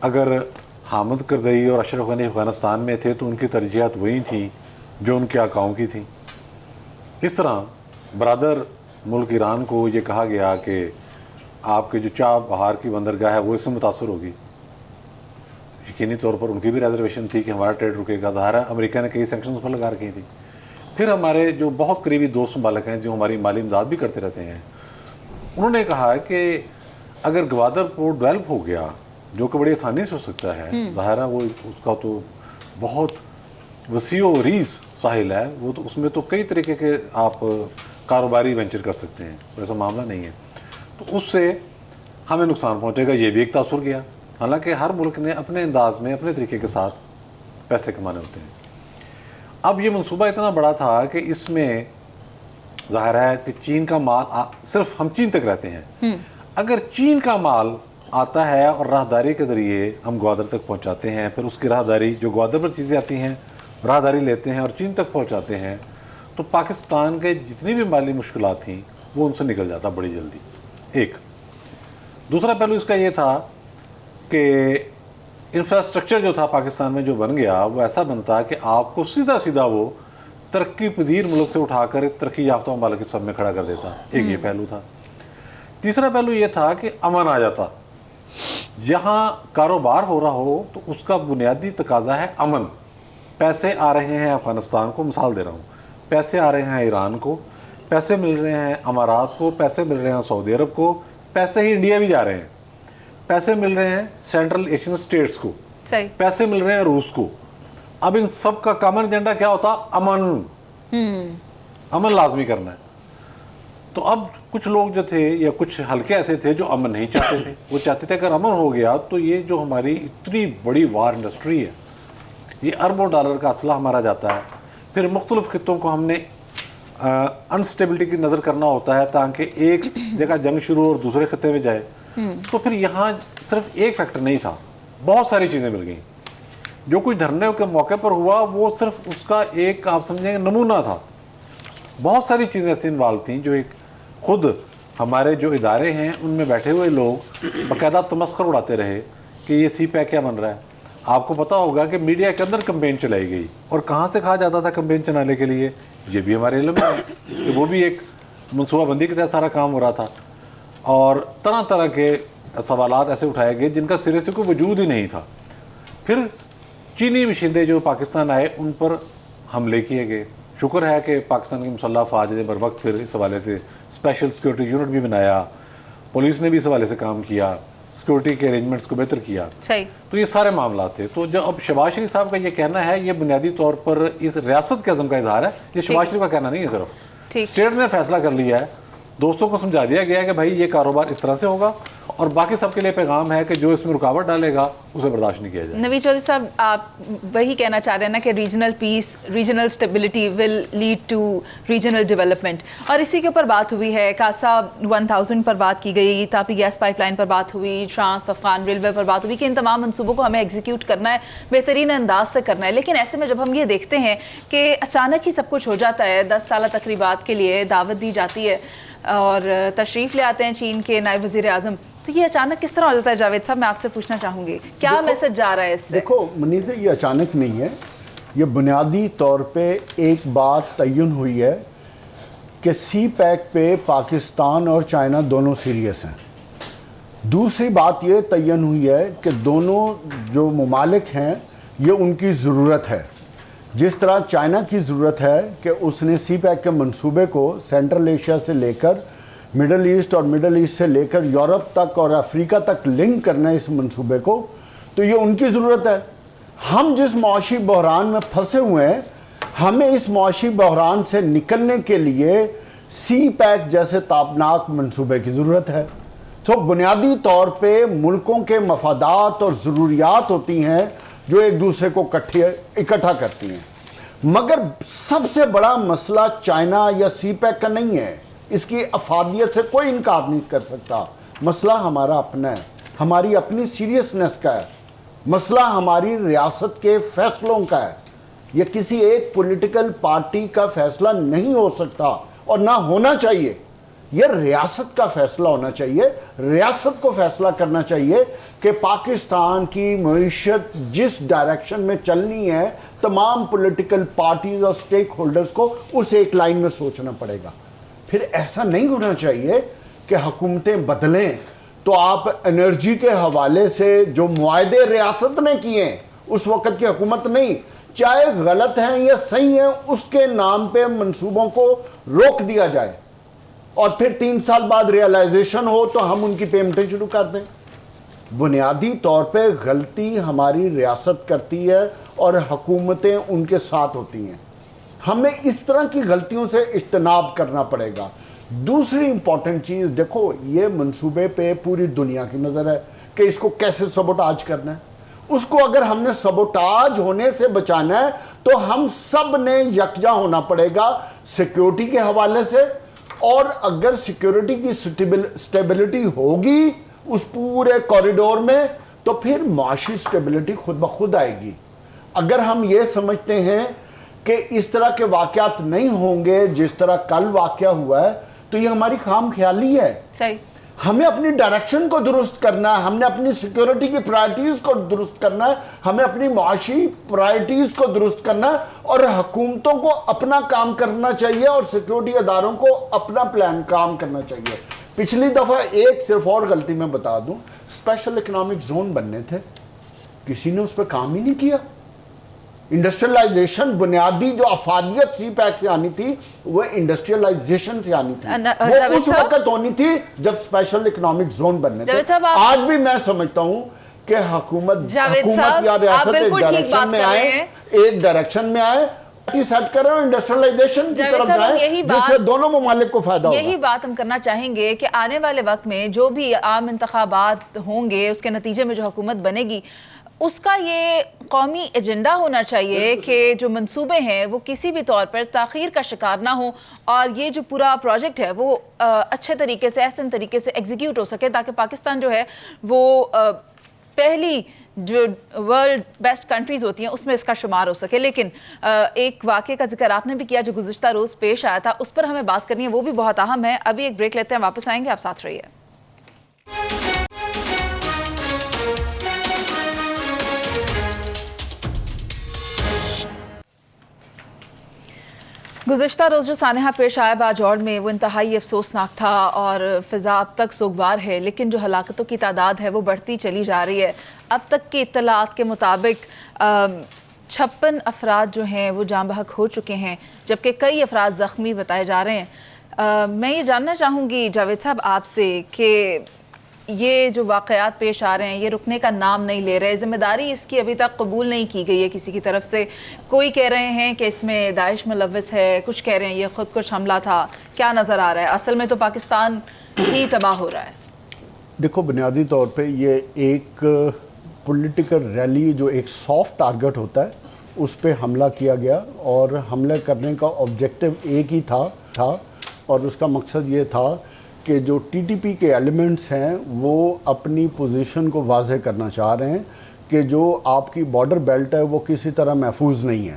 اگر حامد کرزئی اور اشرف غنی افغانستان میں تھے تو ان کی ترجیحات وہی تھیں جو ان کے آقاؤں کی تھیں. اس طرح برادر ملک ایران کو یہ کہا گیا کہ آپ کے جو چاہ بہار کی بندرگاہ ہے وہ اس سے متاثر ہوگی. یقینی طور پر ان کی بھی ریزرویشن تھی کہ ہمارا ٹریڈ رکے گا. ظاہر ہے امریکہ نے کئی سینکشنز پر لگا رکھی تھی. پھر ہمارے جو بہت قریبی دوست ممالک ہیں جو ہماری مالی امداد بھی کرتے رہتے ہیں, انہوں نے کہا کہ اگر گوادر پورٹ ڈیولپ ہو گیا جو کہ بڑی آسانی سے ہو سکتا ہے, ظاہر ہے وہ اس کا تو بہت وسیع و ریز ساحل ہے, وہ تو اس میں تو کئی طریقے کے آپ کاروباری وینچر کر سکتے ہیں, ایسا معاملہ نہیں ہے. تو اس سے ہمیں نقصان پہنچے گا. یہ بھی ایک تاثر گیا. حالانکہ ہر ملک نے اپنے انداز میں اپنے طریقے کے ساتھ پیسے کمانے ہوتے ہیں. اب یہ منصوبہ اتنا بڑا تھا کہ اس میں ظاہر ہے کہ چین کا مال صرف ہم چین تک رہتے ہیں. اگر چین کا مال آتا ہے اور راہداری کے ذریعے ہم گوادر تک پہنچاتے ہیں, پھر اس کی راہداری جو گوادر پر چیزیں آتی ہیں راہداری لیتے ہیں اور چین تک پہنچاتے ہیں, تو پاکستان کے جتنی بھی مالی مشکلات تھیں وہ ان سے نکل جاتا بڑی جلدی. ایک دوسرا پہلو اس کا یہ تھا کہ انفراسٹرکچر جو تھا پاکستان میں جو بن گیا وہ ایسا بنتا کہ آپ کو سیدھا سیدھا وہ ترقی پذیر ملک سے اٹھا کر ترقی یافتہ ممالک کے سب میں کھڑا کر دیتا. ایک یہ پہلو تھا. تیسرا پہلو یہ تھا کہ امن آ جاتا. جہاں کاروبار ہو رہا ہو تو اس کا بنیادی تقاضا ہے امن. پیسے آ رہے ہیں افغانستان کو, مثال دے رہا ہوں, پیسے آ رہے ہیں ایران کو, پیسے مل رہے ہیں امارات کو, پیسے مل رہے ہیں سعودی عرب کو, پیسے ہی انڈیا بھی جا رہے ہیں, پیسے مل رہے ہیں سینٹرل ایشین اسٹیٹس کو, پیسے مل رہے ہیں روس کو. اب ان سب کا کامن ایجنڈا کیا ہوتا؟ امن. امن لازمی کرنا ہے. تو اب کچھ لوگ جو تھے یا کچھ حلقے ایسے تھے جو امن نہیں چاہتے تھے. وہ چاہتے تھے اگر امن ہو گیا تو یہ جو ہماری اتنی بڑی وار انڈسٹری ہے, یہ اربوں ڈالر کا اسلحہ ہمارا جاتا ہے. پھر مختلف خطوں کو ہم نے انسٹیبلٹی کی نظر کرنا ہوتا ہے تاکہ ایک جگہ جنگ شروع اور دوسرے خطے میں جائے. تو پھر یہاں صرف ایک فیکٹر نہیں تھا, بہت ساری چیزیں مل گئیں. جو کچھ دھرنے کے موقع پر ہوا وہ صرف اس کا ایک آپ سمجھیں نمونہ تھا. بہت ساری چیزیں ایسی انوالو تھیں جو ایک خود ہمارے جو ادارے ہیں ان میں بیٹھے ہوئے لوگ باقاعدہ تمسخر اڑاتے رہے کہ یہ سی پیک کیا بن رہا ہے. آپ کو پتا ہوگا کہ میڈیا کے اندر کمپین چلائی گئی, اور کہاں سے کہا جاتا تھا کمپین چلانے کے لیے, یہ بھی ہمارے علم میں ہے کہ وہ بھی ایک منصوبہ بندی کے تحت سارا کام ہو رہا تھا. اور طرح طرح کے سوالات ایسے اٹھائے گئے جن کا سرے سے کوئی وجود ہی نہیں تھا. پھر چینی باشندے جو پاکستان آئے ان پر حملے کیے گئے. شکر ہے کہ پاکستان کی مسلح افواج نے بر وقت پھر اس حوالے سے اسپیشل سیکورٹی یونٹ بھی بنایا, پولیس نے بھی اس حوالے سے کام کیا, سیکورٹی کے ارینجمنٹس کو بہتر کیا. تو یہ سارے معاملات تھے. تو جو اب شہباز شریف صاحب کا یہ کہنا ہے یہ بنیادی طور پر اس ریاست کے عزم کا اظہار ہے. یہ شہباز شریف کا کہنا نہیں ہے, صرف اسٹیٹ نے فیصلہ کر لیا ہے, دوستوں کو سمجھا دیا گیا ہے کہ بھائی یہ کاروبار اس طرح سے ہوگا, اور باقی سب کے لیے پیغام ہے کہ جو اس میں رکاوٹ ڈالے گا اسے برداشت نہیں کیا جائے. نوید چودھری صاحب, آپ وہی کہنا چاہ رہے ہیں نا کہ regional peace, regional stability will lead to regional development, اور اسی کے اوپر بات ہوئی ہے. کاسا 1000 پر بات کی گئی, تاپی گیس پائپ لائن پر بات ہوئی, ٹرانس افغان ریلوے پر بات ہوئی کہ ان تمام منصوبوں کو ہمیں ایگزیکیوٹ کرنا ہے, بہترین انداز سے کرنا ہے. لیکن ایسے میں جب ہم یہ دیکھتے ہیں کہ اچانک ہی سب کچھ ہو جاتا ہے, 10 سالہ تقریبات کے لیے دعوت دی جاتی ہے اور تشریف لے آتے ہیں چین کے نائب وزیر اعظم, تو یہ اچانک کس طرح ہو جاتا ہے؟ جاوید صاحب میں آپ سے پوچھنا چاہوں گی کیا میسج جا رہا ہے اس سے؟ دیکھو منیزہ, یہ اچانک نہیں ہے, یہ بنیادی طور پہ ایک بات تعین ہوئی ہے کہ سی پیک پہ پاکستان اور چائنا دونوں سیریس ہیں. دوسری بات یہ تعین ہوئی ہے کہ دونوں جو ممالک ہیں یہ ان کی ضرورت ہے. جس طرح چائنا کی ضرورت ہے کہ اس نے سی پیک کے منصوبے کو سینٹرل ایشیا سے لے کر مڈل ایسٹ اور مڈل ایسٹ سے لے کر یورپ تک اور افریقہ تک لنک کرنا ہے اس منصوبے کو, تو یہ ان کی ضرورت ہے. ہم جس معاشی بحران میں پھنسے ہوئے ہیں, ہمیں اس معاشی بحران سے نکلنے کے لیے سی پیک جیسے تابناک منصوبے کی ضرورت ہے. تو بنیادی طور پہ ملکوں کے مفادات اور ضروریات ہوتی ہیں جو ایک دوسرے کو اکٹھا کرتی ہیں. مگر سب سے بڑا مسئلہ چائنا یا سی پیک کا نہیں ہے, اس کی افادیت سے کوئی انکار نہیں کر سکتا. مسئلہ ہمارا اپنا ہے, ہماری اپنی سیریسنس کا ہے, مسئلہ ہماری ریاست کے فیصلوں کا ہے. یہ کسی ایک پولیٹیکل پارٹی کا فیصلہ نہیں ہو سکتا اور نہ ہونا چاہیے. یہ ریاست کا فیصلہ ہونا چاہیے. ریاست کو فیصلہ کرنا چاہیے کہ پاکستان کی معیشت جس ڈائریکشن میں چلنی ہے تمام پولیٹیکل پارٹیز اور سٹیک ہولڈرز کو اس ایک لائن میں سوچنا پڑے گا. پھر ایسا نہیں ہونا چاہیے کہ حکومتیں بدلیں تو آپ انرجی کے حوالے سے جو معاہدے ریاست نے کیے ہیں اس وقت کی حکومت نہیں, چاہے غلط ہیں یا صحیح ہیں, اس کے نام پہ منصوبوں کو روک دیا جائے اور پھر 3 سال بعد ریالائزیشن ہو تو ہم ان کی پیمنٹیں شروع کر دیں. بنیادی طور پہ غلطی ہماری ریاست کرتی ہے اور حکومتیں ان کے ساتھ ہوتی ہیں. ہمیں اس طرح کی غلطیوں سے اجتناب کرنا پڑے گا. دوسری امپورٹنٹ چیز دیکھو, یہ منصوبے پہ پوری دنیا کی نظر ہے کہ اس کو کیسے سبوٹاج کرنا ہے. اس کو اگر ہم نے سبوٹاج ہونے سے بچانا ہے تو ہم سب نے یکجا ہونا پڑے گا سیکیورٹی کے حوالے سے, اور اگر سیکیورٹی کی سٹیبلٹی ہوگی اس پورے کوریڈور میں تو پھر معاشی سٹیبلٹی خود بخود آئے گی. اگر ہم یہ سمجھتے ہیں کہ اس طرح کے واقعات نہیں ہوں گے جس طرح کل واقعہ ہوا ہے تو یہ ہماری خام خیالی ہے. صحیح. ہمیں اپنی ڈائریکشن کو درست کرنا ہے, ہم نے اپنی سیکیورٹی کی پرائرٹیز کو درست کرنا ہے, ہمیں اپنی معاشی پرائرٹیز کو درست کرنا ہے, اور حکومتوں کو اپنا کام کرنا چاہیے اور سیکیورٹی اداروں کو اپنا پلان کام کرنا چاہیے. پچھلی دفعہ ایک صرف اور غلطی میں بتا دوں, اسپیشل اکنامک زون بننے تھے, کسی نے اس پہ کام ہی نہیں کیا. انڈسٹریلائزیشن بنیادی جو افادیت سی پیک سے آنی تھی وہ انڈسٹریلائزیشن سے آنی تھی, وہ اس وقت ہونی تھی جب اسپیشل اکنامک زون بننے تھے. آج بھی میں سمجھتا ہوں کہ حکومت یا ریاست ایک ڈائریکشن میں آئے, ایک ڈائریکشن میں آئے, سیٹ کریں اور انڈسٹریلائزیشن کی طرف جائیں جس سے دونوں ممالک کو فائدہ ہوگا. یہی بات ہم کرنا چاہیں گے کہ آنے والے وقت میں جو بھی عام انتخابات ہوں گے اس کے نتیجے میں جو حکومت بنے گی اس کا یہ قومی ایجنڈا ہونا چاہیے کہ جو منصوبے ہیں وہ کسی بھی طور پر تاخیر کا شکار نہ ہوں, اور یہ جو پورا پروجیکٹ ہے وہ اچھے طریقے سے, احسن طریقے سے ایگزیکیوٹ ہو سکے, تاکہ پاکستان جو ہے وہ پہلی جو ورلڈ بیسٹ کنٹریز ہوتی ہیں اس میں اس کا شمار ہو سکے. لیکن ایک واقعے کا ذکر آپ نے بھی کیا جو گزشتہ روز پیش آیا تھا, اس پر ہمیں بات کرنی ہے, وہ بھی بہت اہم ہے. ابھی ایک بریک لیتے ہیں, واپس آئیں گے, آپ ساتھ رہیے. گزشتہ روز جو سانحہ پیش آیا باجوڑ میں وہ انتہائی افسوسناک تھا اور فضا اب تک سوگوار ہے, لیکن جو ہلاکتوں کی تعداد ہے وہ بڑھتی چلی جا رہی ہے. اب تک کی اطلاعات کے مطابق 56 افراد جو ہیں وہ جاں بحق ہو چکے ہیں, جبکہ کئی افراد زخمی بتائے جا رہے ہیں. میں یہ جاننا چاہوں گی جاوید صاحب آپ سے کہ یہ جو واقعات پیش آ رہے ہیں یہ رکنے کا نام نہیں لے رہے, ذمہ داری اس کی ابھی تک قبول نہیں کی گئی ہے کسی کی طرف سے. کوئی کہہ رہے ہیں کہ اس میں داعش ملوث ہے, کچھ کہہ رہے ہیں یہ خود کش حملہ تھا. کیا نظر آ رہا ہے؟ اصل میں تو پاکستان ہی تباہ ہو رہا ہے. دیکھو, بنیادی طور پہ یہ ایک پولیٹیکل ریلی جو ایک سافٹ ٹارگٹ ہوتا ہے اس پہ حملہ کیا گیا, اور حملہ کرنے کا آبجیکٹو ایک ہی تھا اور اس کا مقصد یہ تھا کہ جو ٹی ٹی پی کے ایلیمنٹس ہیں وہ اپنی پوزیشن کو واضح کرنا چاہ رہے ہیں کہ جو آپ کی بارڈر بیلٹ ہے وہ کسی طرح محفوظ نہیں ہے.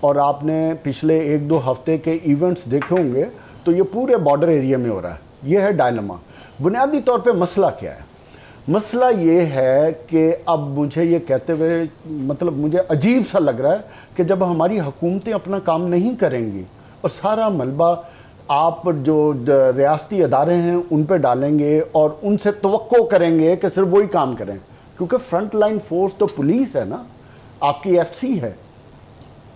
اور آپ نے پچھلے 1-2 ہفتے کے ایونٹس دیکھے ہوں گے تو یہ پورے بارڈر ایریا میں ہو رہا ہے. یہ ہے ڈائلما. بنیادی طور پہ مسئلہ کیا ہے؟ مسئلہ یہ ہے کہ اب مجھے یہ کہتے ہوئے مطلب مجھے عجیب سا لگ رہا ہے کہ جب ہماری حکومتیں اپنا کام نہیں کریں گی اور سارا ملبہ آپ جو ریاستی ادارے ہیں ان پہ ڈالیں گے اور ان سے توقع کریں گے کہ صرف وہی کام کریں, کیونکہ فرنٹ لائن فورس تو پولیس ہے نا, آپ کی ایف سی ہے.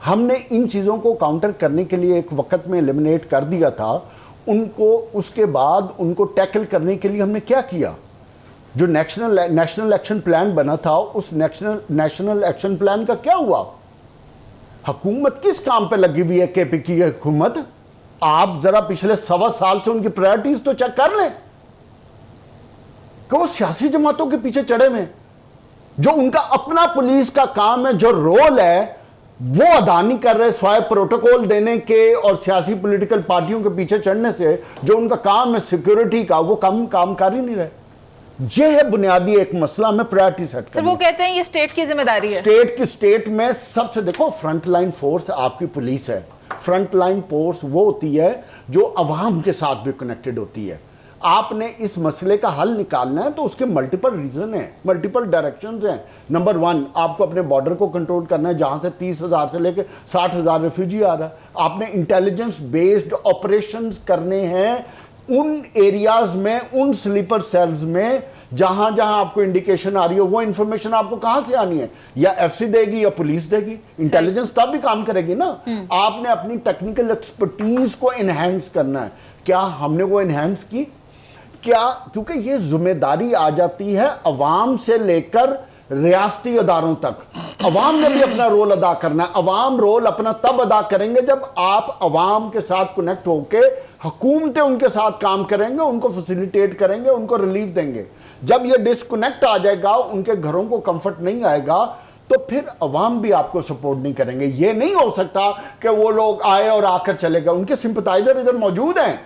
ہم نے ان چیزوں کو کاؤنٹر کرنے کے لیے ایک وقت میں ایلیمنیٹ کر دیا تھا ان کو. اس کے بعد ان کو ٹیکل کرنے کے لیے ہم نے کیا کیا؟ جو نیشنل ایکشن پلان بنا تھا اس نیشنل ایکشن پلان کا کیا ہوا؟ حکومت کس کام پہ لگی ہوئی ہے کے پی کی حکومت؟ آپ ذرا پچھلے 1.25 سال سے ان کی پرائرٹیز تو چیک کر لیں کہ وہ سیاسی جماعتوں کے پیچھے چڑھے ہوئے, جو ان کا اپنا پولیس کا کام ہے, جو رول ہے وہ ادا نہیں کر رہے سوائے پروٹوکول دینے کے اور سیاسی پولیٹیکل پارٹیوں کے پیچھے چڑھنے سے. جو ان کا کام ہے سیکیورٹی کا وہ کام کر ہی نہیں رہے. یہ ہے بنیادی ایک مسئلہ, ہمیں پرائرٹی سیٹ کرنا. سر وہ کہتے ہیں یہ اسٹیٹ کی ذمہ داری ہے. اسٹیٹ میں سب سے دیکھو فرنٹ لائن فورس آپ کی پولیس ہے, فرنٹ لائن فورس وہ ہوتی ہے جو عوام کے ساتھ بھی کنیکٹڈ ہوتی ہے. آپ نے اس مسئلے کا حل نکالنا ہے تو اس کے ملٹیپل ریزن ہیں, ملٹیپل ڈائریکشنز ہیں. نمبر 1, آپ کو اپنے بارڈر کو کنٹرول کرنا ہے جہاں سے 30,000 سے لے کے 60,000 ریفیوجی آ رہا ہے. آپ نے انٹیلیجنس بیسڈ آپریشنز کرنے ہیں ان ایریاز میں, ان سلیپر سیلز میں جہاں جہاں آپ کو انڈیکیشن آ رہی ہے. وہ انفارمیشن آپ کو کہاں سے آنی ہے؟ یا ایف سی دے گی یا پولیس دے گی. انٹیلیجنس تب بھی کام کرے گی نا. آپ نے اپنی ٹیکنیکل ایکسپرٹیز کو انہینس کرنا ہے. کیا ہم نے وہ انہینس کی؟ کیا؟ کیونکہ یہ ذمہ داری آ جاتی ہے عوام سے لے کر ریاستی اداروں تک. عوام نے بھی اپنا رول ادا کرنا ہے. عوام رول اپنا تب ادا کریں گے جب آپ عوام کے ساتھ کنیکٹ ہو کے حکومتیں ان کے ساتھ کام کریں گے, ان کو فیسیلیٹیٹ کریں گے, ان کو ریلیف دیں گے. جب یہ ڈسکنیکٹ آ جائے گا, ان کے گھروں کو کمفرٹ نہیں آئے گا, تو پھر عوام بھی آپ کو سپورٹ نہیں کریں گے. یہ نہیں ہو سکتا کہ وہ لوگ آئے اور آ کر چلے گئے. ان کے سمپتائزر ادھر موجود ہیں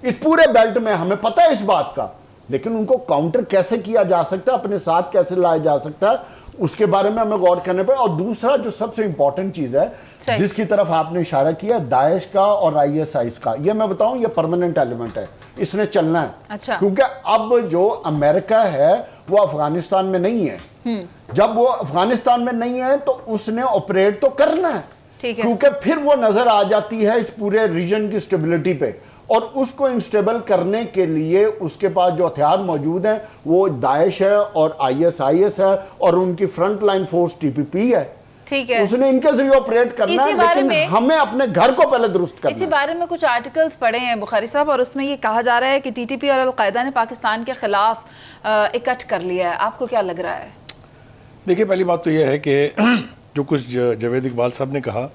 اس پورے بیلٹ میں, ہمیں پتہ ہے اس بات کا, لیکن ان کو کاؤنٹر کیسے کیا جا سکتا ہے, اپنے ساتھ کیسے لایا جا سکتا ہے, اس کے بارے میں ہمیں غور کرنے پڑے. اور دوسرا جو سب سے امپورٹنٹ چیز ہے جس کی طرف آپ نے اشارہ کیا, داعش کا اور ISIS کا, یہ میں بتاؤں یہ پرماننٹ ایلیمنٹ ہے, اس نے چلنا ہے. کیونکہ اب جو امریکہ ہے وہ افغانستان میں نہیں ہے. جب وہ افغانستان میں نہیں ہے تو اس نے آپریٹ تو کرنا ہے, کیونکہ پھر وہ نظر آ جاتی ہے اس پورے ریجن کی سٹیبلٹی پہ, اور اس کو انسٹیبل کرنے کے لیے اس کے پاس جو ہتھیار موجود ہیں وہ داعش ہے اور ISIS ہے اور ان کی فرنٹ لائن فورس TPP ہے. اس نے ان کے ذریعے آپریٹ کرنا ہے, لیکن ہمیں اپنے گھر کو پہلے درست کرنا ہے. اسی بارے میں کچھ آرٹیکلز پڑھے ہیں بخاری صاحب, اور اس میں یہ کہا جا رہا ہے کہ TTP اور القاعدہ نے پاکستان کے خلاف اکٹھ کر لیا ہے. آپ کو کیا لگ رہا ہے؟ دیکھیے, پہلی بات تو یہ ہے کہ جو کچھ جاوید اقبال صاحب نے کہا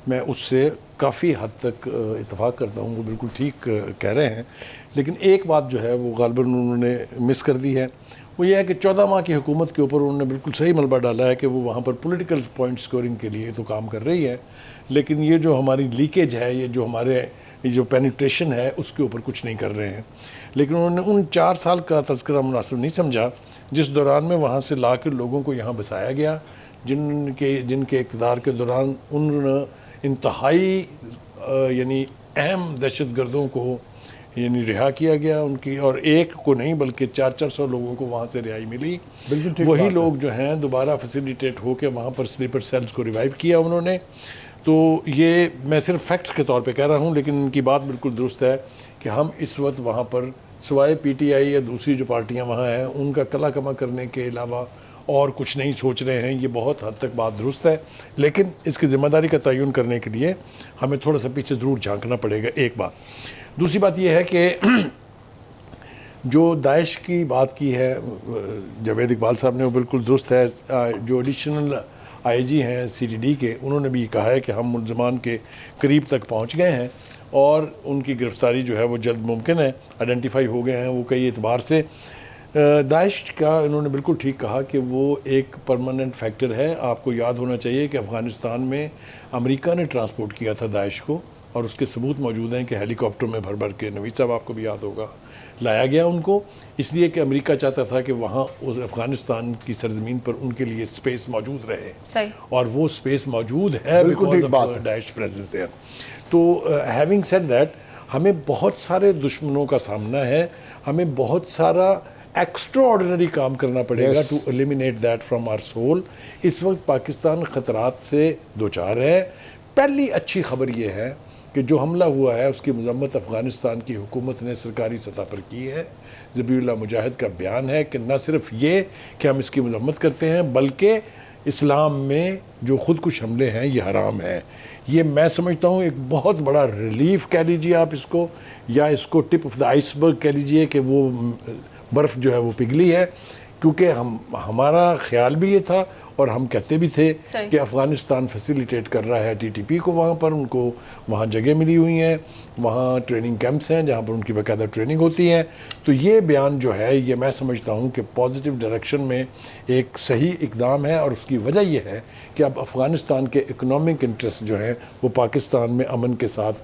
میں اس سے کافی حد تک اتفاق کرتا ہوں, وہ بالکل ٹھیک کہہ رہے ہیں. لیکن ایک بات جو ہے وہ غالباً انہوں نے مس کر دی ہے, وہ یہ ہے کہ 14 ماہ کی حکومت کے اوپر انہوں نے بالکل صحیح ملبہ ڈالا ہے کہ وہ وہاں پر پولیٹیکل پوائنٹ سکورنگ کے لیے تو کام کر رہی ہے, لیکن یہ جو ہماری لیکیج ہے, یہ جو ہمارے جو پینیٹریشن ہے, اس کے اوپر کچھ نہیں کر رہے ہیں. لیکن انہوں نے ان 4 سال کا تذکرہ مناسب نہیں سمجھا جس دوران میں وہاں سے لا کے لوگوں کو یہاں بسایا گیا, جن کے اقتدار کے دوران ان انتہائی یعنی اہم دہشت گردوں کو یعنی رہا کیا گیا ان کی, اور ایک کو نہیں بلکہ 400 لوگوں کو وہاں سے رہائی ملی. وہی لوگ جو ہیں دوبارہ فیسیلیٹیٹ ہو کے وہاں پر سلیپر سیلز کو ریوائیو کیا انہوں نے. تو یہ میں صرف فیکٹس کے طور پہ کہہ رہا ہوں, لیکن ان کی بات بالکل درست ہے کہ ہم اس وقت وہاں پر سوائے PTI یا دوسری جو پارٹیاں وہاں ہیں ان کا کلا کما کرنے کے علاوہ اور کچھ نہیں سوچ رہے ہیں. یہ بہت حد تک بات درست ہے, لیکن اس کی ذمہ داری کا تعین کرنے کے لیے ہمیں تھوڑا سا پیچھے ضرور جھانکنا پڑے گا. ایک بات. دوسری بات یہ ہے کہ جو داعش کی بات کی ہے جاوید اقبال صاحب نے, وہ بالکل درست ہے. جو ایڈیشنل IG ہیں CTD کے, انہوں نے بھی کہا ہے کہ ہم ملزمان کے قریب تک پہنچ گئے ہیں اور ان کی گرفتاری جو ہے وہ جلد ممکن ہے, آئیڈینٹیفائی ہو گئے ہیں وہ کئی اعتبار سے. داعش کا انہوں نے بالکل ٹھیک کہا کہ وہ ایک پرماننٹ فیکٹر ہے. آپ کو یاد ہونا چاہیے کہ افغانستان میں امریکہ نے ٹرانسپورٹ کیا تھا داعش کو, اور اس کے ثبوت موجود ہیں کہ ہیلی کاپٹر میں بھر بھر کے, نوید صاحب آپ کو بھی یاد ہوگا, لایا گیا ان کو, اس لیے کہ امریکہ چاہتا تھا کہ وہاں اس افغانستان کی سرزمین پر ان کے لیے سپیس موجود رہے. اور وہ سپیس موجود ہے بیکاز آف داعش پریزنس دیئر. تو ہیونگ سیڈ دیٹ, ہمیں بہت سارے دشمنوں کا سامنا ہے, ہمیں بہت سارا ایکسٹرا آرڈنری کام کرنا پڑے گا to eliminate that from our soil. اس وقت پاکستان خطرات سے دوچار ہے. پہلی اچھی خبر یہ ہے کہ جو حملہ ہوا ہے اس کی مذمت افغانستان کی حکومت نے سرکاری سطح پر کی ہے. ذبیح اللہ مجاہد کا بیان ہے کہ نہ صرف یہ کہ ہم اس کی مذمت کرتے ہیں, بلکہ اسلام میں جو خودکش حملے ہیں یہ حرام ہیں. یہ میں سمجھتا ہوں ایک بہت بڑا ریلیف کہہ لیجیے آپ اس کو, یا اس کو ٹپ آف دا آئس برگ کہہ لیجیے کہ وہ برف جو ہے وہ پگھلی ہے. کیونکہ ہمارا خیال بھی یہ تھا اور ہم کہتے بھی تھے کہ افغانستان فیسیلیٹیٹ کر رہا ہے TTP کو وہاں پر, ان کو وہاں جگہ ملی ہوئی ہیں, وہاں ٹریننگ کیمپس ہیں جہاں پر ان کی باقاعدہ ٹریننگ ہوتی ہے. تو یہ بیان جو ہے یہ میں سمجھتا ہوں کہ پازیٹیو ڈائریکشن میں ایک صحیح اقدام ہے, اور اس کی وجہ یہ ہے کہ اب افغانستان کے اکنامک انٹرسٹ جو ہیں وہ پاکستان میں امن کے ساتھ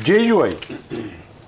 JUI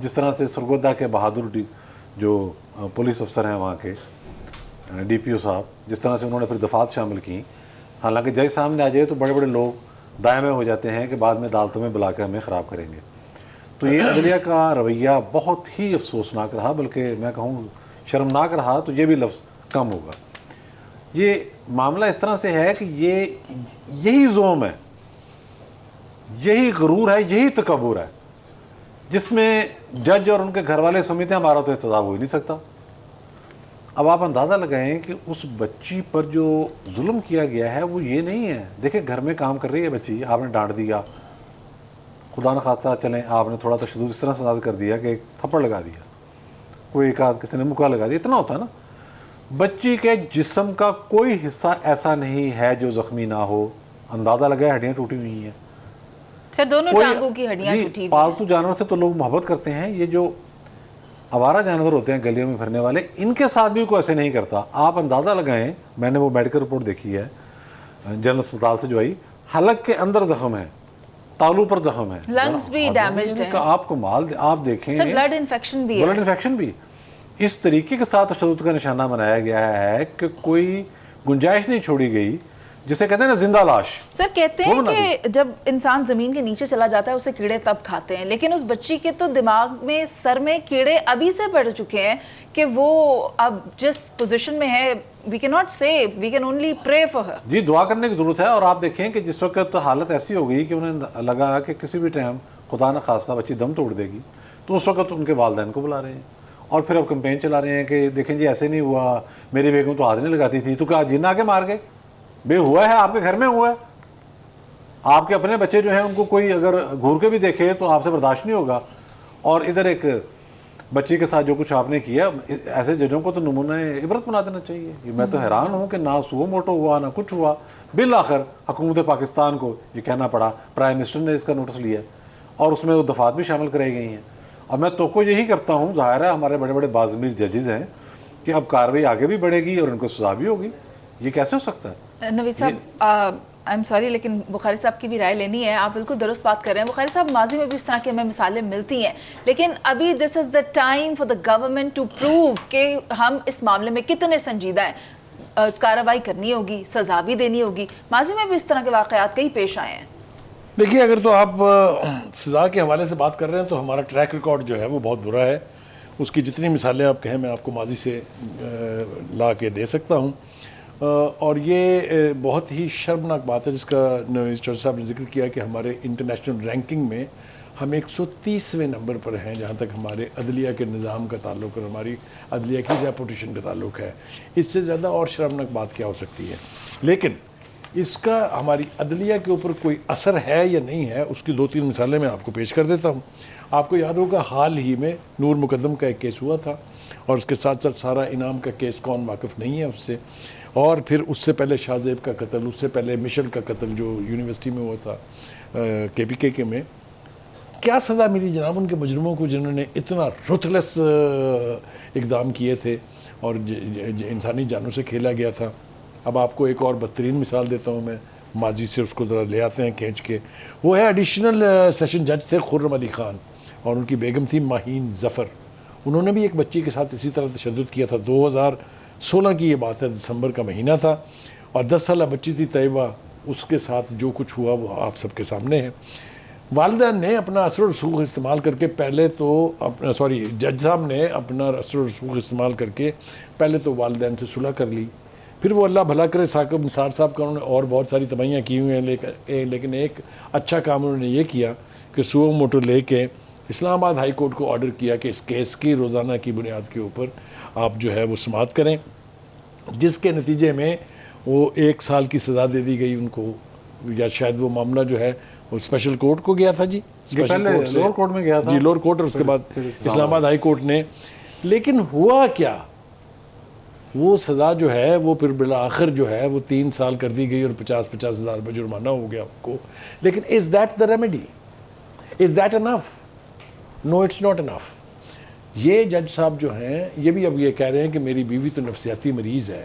جس طرح سے سرگودا کے بہادر جو پولیس افسر ہیں وہاں کے ڈی پی او صاحب، جس طرح سے انہوں نے پھر دفعات شامل کی، حالانکہ جج سامنے آ جائے تو بڑے بڑے لوگ دائیں ہو جاتے ہیں کہ بعد میں عدالتوں میں بلا کے ہمیں خراب کریں گے. تو یہ عدلیہ کا رویہ بہت ہی افسوسناک رہا، بلکہ میں کہوں شرمناک رہا تو یہ بھی لفظ کم ہوگا. یہ معاملہ اس طرح سے ہے کہ یہی زوم ہے، یہی غرور ہے، یہی تکبر ہے جس میں جج اور ان کے گھر والے سمجھتے ہیں ہمارا تو احتساب ہو ہی نہیں سکتا. اب آپ اندازہ لگائیں کہ اس بچی پر جو ظلم کیا گیا ہے وہ یہ نہیں ہے. دیکھیں گھر میں کام کر رہی ہے بچی، آپ نے ڈانٹ دیا، خدا نخواستہ چلیں آپ نے تھوڑا تشدد اس طرح سے کر دیا کہ ایک تھپڑ لگا دیا، کوئی ایک آدھ کسی نے مکہ لگا دیا، اتنا ہوتا ہے نا. بچی کے جسم کا کوئی حصہ ایسا نہیں ہے جو زخمی نہ ہو. اندازہ لگائے ہڈیاں ٹوٹی ہوئی ہیں سر، دونوں ٹانگوں کی ہڈیاں ٹوٹی ہوئی. پالتو جانور سے تو لوگ محبت کرتے ہیں، یہ جو آوارہ جانور ہوتے ہیں گلیوں میں پھرنے والے، ان کے ساتھ بھی کوئی ایسے نہیں کرتا. آپ اندازہ لگائیں، میں نے وہ میڈیکل رپورٹ دیکھی ہے جنرل اسپتال سے جو آئی، حلق کے اندر زخم ہے، تالو پر زخم ہے، لنگز بھی ڈیمیجڈ ہیں. آپ کمال آپ دیکھیں، سر بلڈ انفیکشن بھی ہے. بلڈ انفیکشن بھی. اس طریقے کے ساتھ تشدد کا نشانہ بنایا گیا ہے کہ کوئی گنجائش نہیں چھوڑی گئی، جسے کہتے ہیں نا زندہ لاش. سر کہتے ہیں کہ جب انسان زمین کے نیچے چلا جاتا ہے اسے کیڑے تب کھاتے ہیں، لیکن اس بچی کے تو دماغ میں، سر میں کیڑے ابھی سے پڑ چکے ہیں کہ وہ اب جس پوزیشن میں ہے we cannot save, we can only pray for her. جی دعا کرنے کی ضرورت ہے. اور آپ دیکھیں کہ جس وقت حالت ایسی ہو گئی کہ انہیں لگا کہ کسی بھی ٹائم خدا نہ خواستہ بچی دم توڑ دے گی، تو اس وقت ان کے والدین کو بلا رہے ہیں اور پھر اب کمپین چلا رہے ہیں کہ دیکھیں جی ایسے نہیں ہوا، میری بیگم تو ہاتھ نہیں لگاتی تھی، تو کیا جن آ کے مار گئے؟ بے ہوا ہے، آپ کے گھر میں ہوا ہے. آپ کے اپنے بچے جو ہیں ان کو کوئی اگر گھور کے بھی دیکھے تو آپ سے برداشت نہیں ہوگا. اور ادھر ایک بچی کے ساتھ جو کچھ آپ نے کیا، ایسے ججوں کو تو نمونہ عبرت بنا دینا چاہیے. میں تو حیران ہوں کہ نہ سو موٹو ہوا نہ کچھ ہوا. بالآخر حکومت پاکستان کو یہ کہنا پڑا، پرائم منسٹر نے اس کا نوٹس لیا اور اس میں وہ دفعات بھی شامل کرائی گئی ہیں. اور میں تو یہی کرتا ہوں، ظاہر ہے ہمارے بڑے بڑے باضمیر ججز ہیں کہ اب کارروائی آگے بھی بڑھے گی اور ان کو سزا بھی ہوگی. یہ کیسے ہو سکتا ہے؟ نوید صاحب آئی ایم سوری لیکن بخاری صاحب کی بھی رائے لینی ہے. آپ بالکل درست بات کر رہے ہیں. بخاری صاحب ماضی میں بھی اس طرح کی ہمیں مثالیں ملتی ہیں، لیکن ابھی this is the time for the government to prove کہ ہم اس معاملے میں کتنے سنجیدہ ہیں. کارروائی کرنی ہوگی، سزا بھی دینی ہوگی. ماضی میں بھی اس طرح کے واقعات کئی پیش آئے ہیں. دیکھیے اگر تو آپ سزا کے حوالے سے بات کر رہے ہیں تو ہمارا ٹریک ریکارڈ جو ہے وہ بہت برا ہے. اس کی جتنی مثالیں آپ کہیں میں آپ کو ماضی سے لا کے دے سکتا ہوں. اور یہ بہت ہی شرمناک بات ہے جس کا نوید چودھری صاحب نے ذکر کیا کہ ہمارے انٹرنیشنل رینکنگ میں ہم 130ویں نمبر پر ہیں جہاں تک ہمارے عدلیہ کے نظام کا تعلق اور ہماری عدلیہ کی ریپوٹیشن کا تعلق ہے. اس سے زیادہ اور شرمناک بات کیا ہو سکتی ہے؟ لیکن اس کا ہماری عدلیہ کے اوپر کوئی اثر ہے یا نہیں ہے، اس کی 2-3 مثالیں میں آپ کو پیش کر دیتا ہوں. آپ کو یاد ہوگا حال ہی میں نور مقدم کا ایک کیس ہوا تھا، اور اس کے ساتھ ساتھ سارا انعام کا کیس، کون واقف نہیں ہے اس سے، اور پھر اس سے پہلے شاہ زیب کا قتل، اس سے پہلے مشل کا قتل جو یونیورسٹی میں ہوا تھا KPK میں. کیا سزا ملی جناب ان کے مجرموں کو جنہوں نے اتنا رتھلیس اقدام کیے تھے اور انسانی جانوں سے کھیلا گیا تھا. اب آپ کو ایک اور بدترین مثال دیتا ہوں میں، ماضی سے اس کو ذرا لے آتے ہیں کھینچ کے. وہ ہے ایڈیشنل سیشن جج تھے خرم علی خان، اور ان کی بیگم تھی ماہین ظفر. انہوں نے بھی ایک بچی کے ساتھ اسی طرح تشدد کیا تھا. 2016 کی یہ بات ہے، دسمبر کا مہینہ تھا، اور 10 سالہ بچی تھی طیبہ. اس کے ساتھ جو کچھ ہوا وہ آپ سب کے سامنے ہے. والدین نے اپنا اثر و رسوخ استعمال کر کے پہلے تو جج صاحب نے اپنا اثر و رسوخ استعمال کر کے پہلے تو والدین سے صلح کر لی. پھر وہ اللہ بھلا کرے ثاقب نثار صاحب کا انہوں نے اور بہت ساری تباہیاں کی ہوئی ہیں، لیکن ایک اچھا کام انہوں نے یہ کیا کہ سو موٹو لے کے اسلام آباد ہائی کورٹ کو آرڈر کیا کہ اس کیس کی روزانہ کی بنیاد کے اوپر آپ جو ہے وہ سماعت کریں، جس کے نتیجے میں وہ 1 سال کی سزا دے دی گئی ان کو. یا شاید وہ معاملہ جو ہے وہ اسپیشل کورٹ کو گیا تھا. جی پہلے لوور کورٹ میں گیا تھا. جی لوور کورٹ، اور اس کے بعد اسلام آباد ہائی کورٹ نے. لیکن ہوا کیا، وہ سزا جو ہے وہ پھر بالآخر جو ہے وہ 3 سال کر دی گئی اور 50,000 روپے جرمانہ ہو گیا ان کو. لیکن is that the remedy? Is that enough? No it's not enough. یہ جج صاحب جو ہیں یہ بھی اب یہ کہہ رہے ہیں کہ میری بیوی تو نفسیاتی مریض ہے،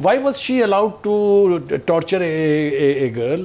Why was she allowed to torture a girl?